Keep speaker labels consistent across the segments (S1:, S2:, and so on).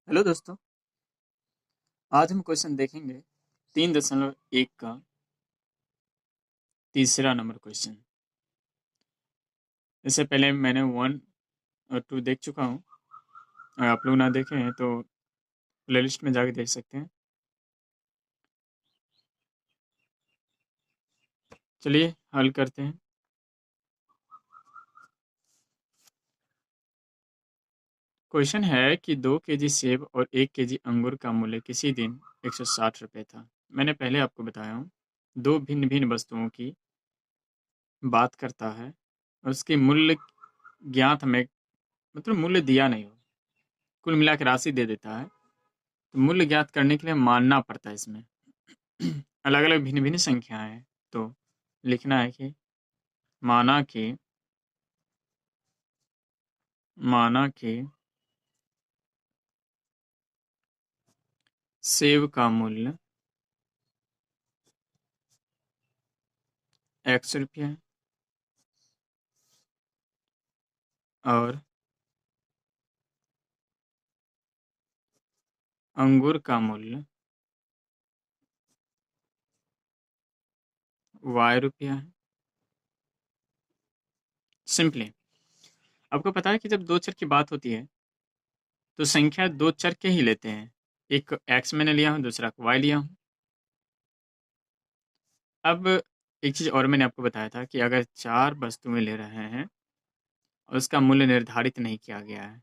S1: Hello दोस्तों, आज हम क्वेश्चन देखेंगे 3.1 का तीसरा नंबर क्वेश्चन। इससे पहले मैंने 1 और 2 देख चुका हूँ। अगर आप लोग ना देखे हैं तो प्लेलिस्ट में जाके देख सकते हैं। चलिए हल करते हैं। क्वेश्चन है कि 2 केजी सेब और 1 केजी अंगूर का मूल्य किसी दिन 160 रुपये था। मैंने पहले आपको बताया हूँ, दो भिन्न भिन्न वस्तुओं की बात करता है और उसकी मूल्य ज्ञात हमें, मतलब मूल्य दिया नहीं हो, कुल मिला के राशि दे देता है। तो मूल्य ज्ञात करने के लिए मानना पड़ता है इसमें अलग अलग भिन्न भिन्न संख्याएं हैं। तो लिखना है कि माना कि सेब का मूल्य ₹100 है और अंगूर का मूल्य ₹Y है। सिंपली आपको पता है कि जब दो चर की बात होती है तो संख्या दो चर के ही लेते हैं। एक x मैंने लिया हूं, दूसरा y लिया हूं। अब एक चीज और मैंने आपको बताया था कि अगर चार वस्तुएं ले रहे हैं और उसका मूल्य निर्धारित नहीं किया गया है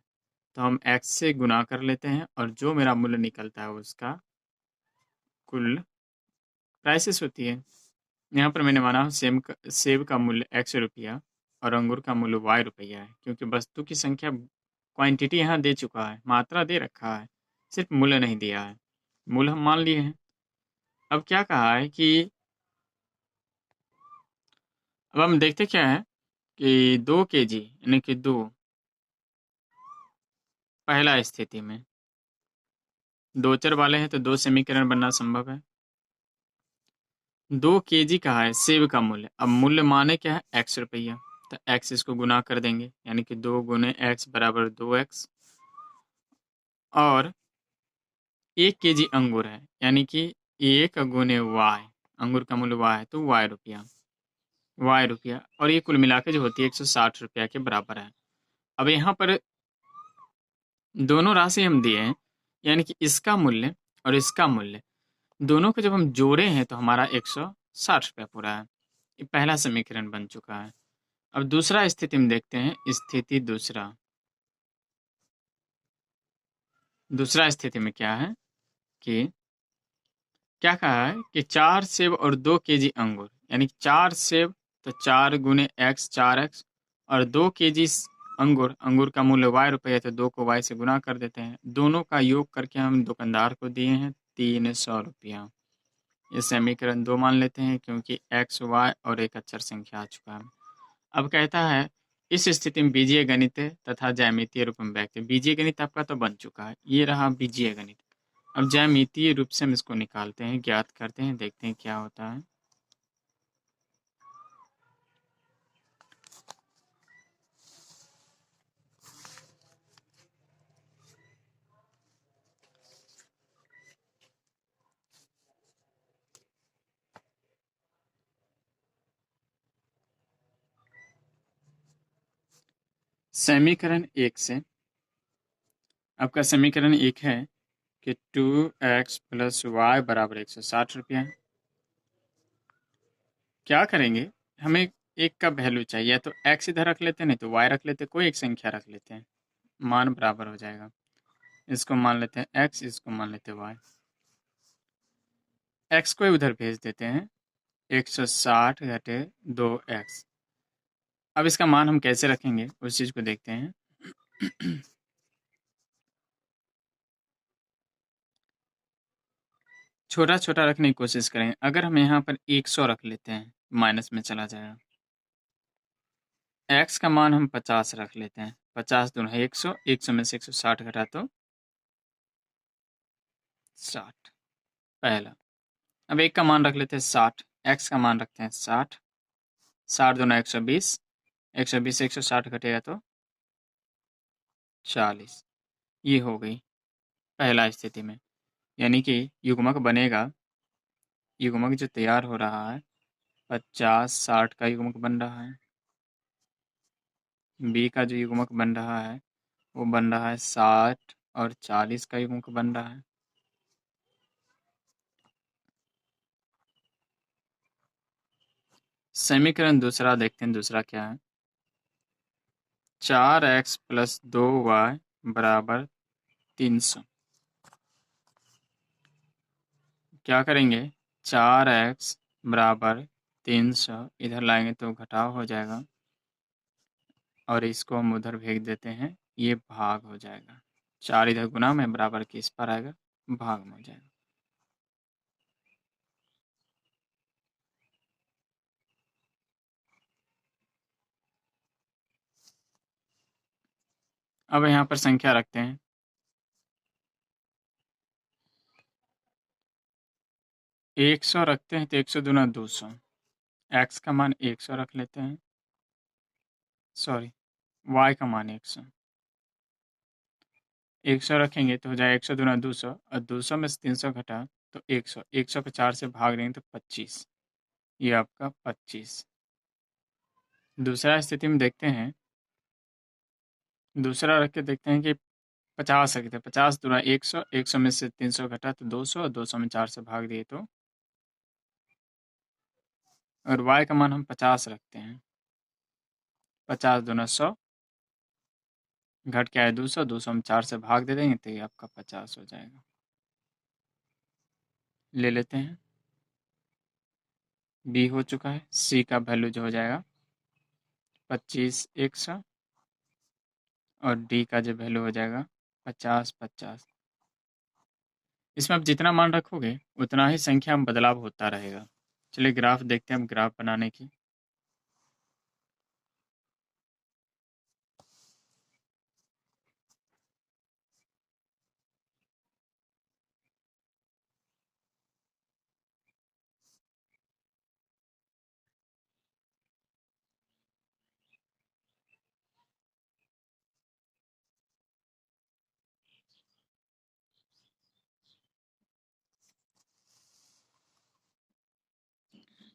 S1: तो हम x से गुना कर लेते हैं और जो मेरा मूल्य निकलता है उसका कुल प्राइसेस होती है। यहाँ पर मैंने माना सेब का मूल्य ₹100 और अंगूर का मूल्य ₹Y है, क्योंकि वस्तु की संख्या क्वांटिटी यहाँ दे चुका है, मात्रा दे रखा है, सिर्फ मूल्य नहीं दिया है। मूल्य हम मान लिए हैं। अब क्या कहा है कि अब हम देखते क्या है कि 2 केजी यानी कि 2, पहला स्थिति में दो चर वाले हैं तो दो समीकरण बनना संभव है। 2 केजी कहा है सेब का मूल्य, अब मूल्य माने क्या है ₹100, तो x इसको गुना कर देंगे यानी कि 2 गुने x बराबर 2x। और 1 केजी अंगूर है यानी कि 1 गुने y, अंगूर का मूल्य y है तो y रुपया और ये कुल मिला के जो होती है ₹160 के बराबर है। अब यहाँ पर दोनों राशि हम दिए हैं यानी कि इसका मूल्य और इसका मूल्य दोनों को जब हम जोड़े हैं तो हमारा ₹160 पूरा है। ये पहला समीकरण बन चुका है। अब दूसरा स्थिति में देखते हैं। स्थिति दूसरा स्थिति में क्या है कि क्या कहा है कि 4 सेब और 2 केजी अंगूर यानी 4 सेब तो 4 गुने x 4x और 2 केजी अंगूर का मूल्य ₹Y है तो 2 को y से गुना कर देते हैं। दोनों का योग करके हम दुकानदार को दिए हैं ₹300। ये समीकरण 2 मान लेते हैं क्योंकि x y और एक अचर संख्या आ चुका है। अब कहता है इस स्थिति में बीजीय गणित तथा ज्यामितीय रूप में व्यक्त। बीजीय गणित आपका तो बन चुका है, ये रहा बीजीय गणित। अब ज्यामितीय रूप से हम इसको निकालते हैं, ज्ञात करते हैं, देखते हैं क्या होता है। समीकरण 1 से आपका समीकरण 1 है कि 2x प्लस y बराबर ₹160। क्या करेंगे, हमें एक का वैल्यू चाहिए, तो x इधर रख लेते हैं, नहीं तो y रख लेते हैं, कोई एक संख्या रख लेते हैं, मान बराबर हो जाएगा। इसको मान लेते हैं x, इसको मान लेते हैं y। x को उधर भेज देते हैं, 160 घटे 2x। अब इसका मान हम कैसे रखेंगे उस चीज को देखते हैं। छोटा छोटा रखने की कोशिश करें। अगर हम यहाँ पर 100 रख लेते हैं, माइनस में चला जाएगा। x का मान हम 50 रख लेते हैं, 50 दूना 100, 100 में से 160 घटा तो 60 पहला। अब एक का मान रख लेते हैं 60, x का मान रखते हैं 60, 60 दूना 120, 120 से 160 घटेगा तो 40। ये हो गई पहला स्थिति में, यानी कि युग्मक बनेगा, युग्मक जो तैयार हो रहा है 50-60 का युग्मक बन रहा है। बी का जो युग्मक बन रहा है वो बन रहा है 60 और 40 का युग्मक बन रहा है। समीकरण दूसरा देखते हैं, दूसरा क्या है। 4x + 2y = 300। क्या करेंगे, 4x = 300 इधर लाएंगे तो घटाव हो जाएगा और इसको हम उधर भेज देते हैं, ये भाग हो जाएगा। 4 इधर गुना में बराबर किस पर आएगा, भाग में हो जाएगा। अब यहाँ पर संख्या रखते हैं। 100 रखते हैं तो 100 दूना 200, x का मान 100 रख लेते हैं, सॉरी y का मान 100। 100 रखेंगे तो हो जाएगा 100 दूना 200 और 200 में से 300 घटा तो 100, 100 पे 4 से भाग देंगे तो 25, ये आपका 25। दूसरा स्थिति में देखते हैं, दूसरा रख के देखते हैं कि 50 रखते हैं, 50 दूना 100, 100 में से 300 घटा तो 200 और 200 में 4 से भाग दिए तो, और y का मान हम 50 रखते हैं, 50 दूना 100 घट के आए 200, 200 में 4 से भाग दे देंगे तो ये आपका 50 हो जाएगा। ले लेते हैं, बी हो चुका है, सी का वैल्यू जो हो जाएगा 25, 100 और डी का जो वैल्यू हो जाएगा 50, 50। इसमें आप जितना मान रखोगे उतना ही संख्या में बदलाव होता रहेगा। चलिए ग्राफ देखते हैं हम, ग्राफ बनाने की।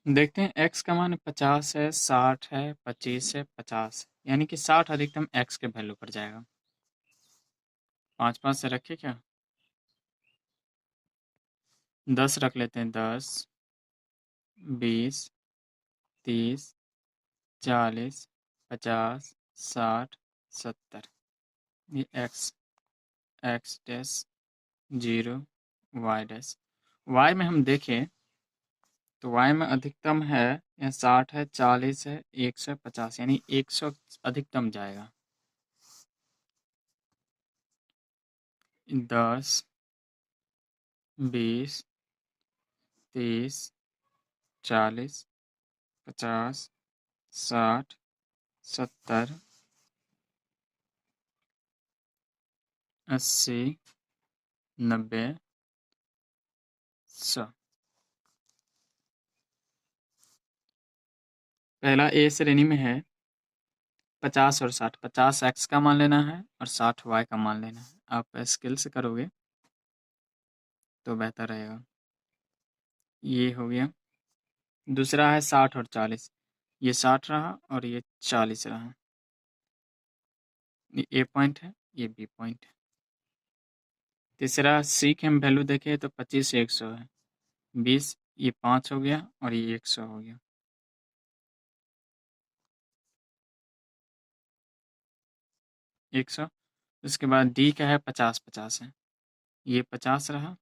S1: देखते हैं, x का मान 50 है, 60 है, 25 है, 50, यानी कि 60 अधिकतम x के वैल्यू पर जाएगा। 5 से रखे क्या, 10 रख लेते हैं, 10, 20, 30, 40, 50, 60, 70, ये x dash 0, y dash. y में हम देखें तो y में अधिकतम है या 60 है, 40 है, 150, यानी 100 अधिकतम जाएगा। 10, 20, 30, 40, 50, 60, 70, 80, 90, 100। पहला ए श्रेणी में है 50 और 60, 50 x का मान लेना है और 60 y का मान लेना है। आप स्केल से करोगे तो बेहतर रहेगा। ये हो गया। दूसरा है 60 और 40, ये 60 रहा और ये 40 रहा। ये ए पॉइंट है, ये बी पॉइंट है। तीसरा सी की हम वैल्यू देखें तो 25 से 100 है, 20, ये 5 हो गया और ये 100 हो गया। एक सौ। उसके बाद डी का है 50, 50 है, ये 50 रहा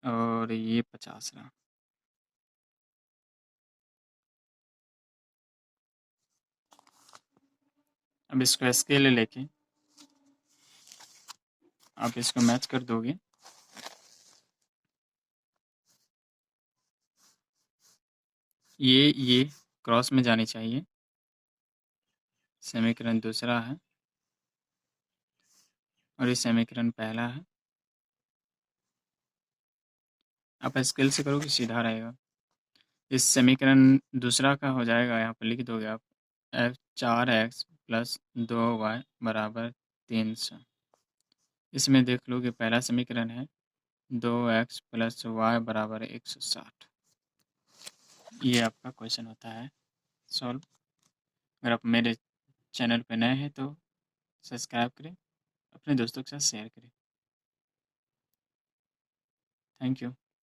S1: और ये 50 रहा। अब इसको स्केल लेके आप इसको मैच कर दोगे, ये क्रॉस में जानी चाहिए। समीकरण दूसरा है और ये समीकरण पहला है। आप स्केल से करोगे सीधा रहेगा। इस समीकरण दूसरा का हो जाएगा, यहाँ पर लिख दोगे आप, 4x + 2y = 300। इसमें देख लो कि पहला समीकरण है 2x + y = 160। ये आपका क्वेश्चन होता है सॉल्व। अगर आप मेरे चैनल पे नए हैं तो सब्सक्राइब करें, अपने दोस्तों के साथ शेयर करें। Thank you.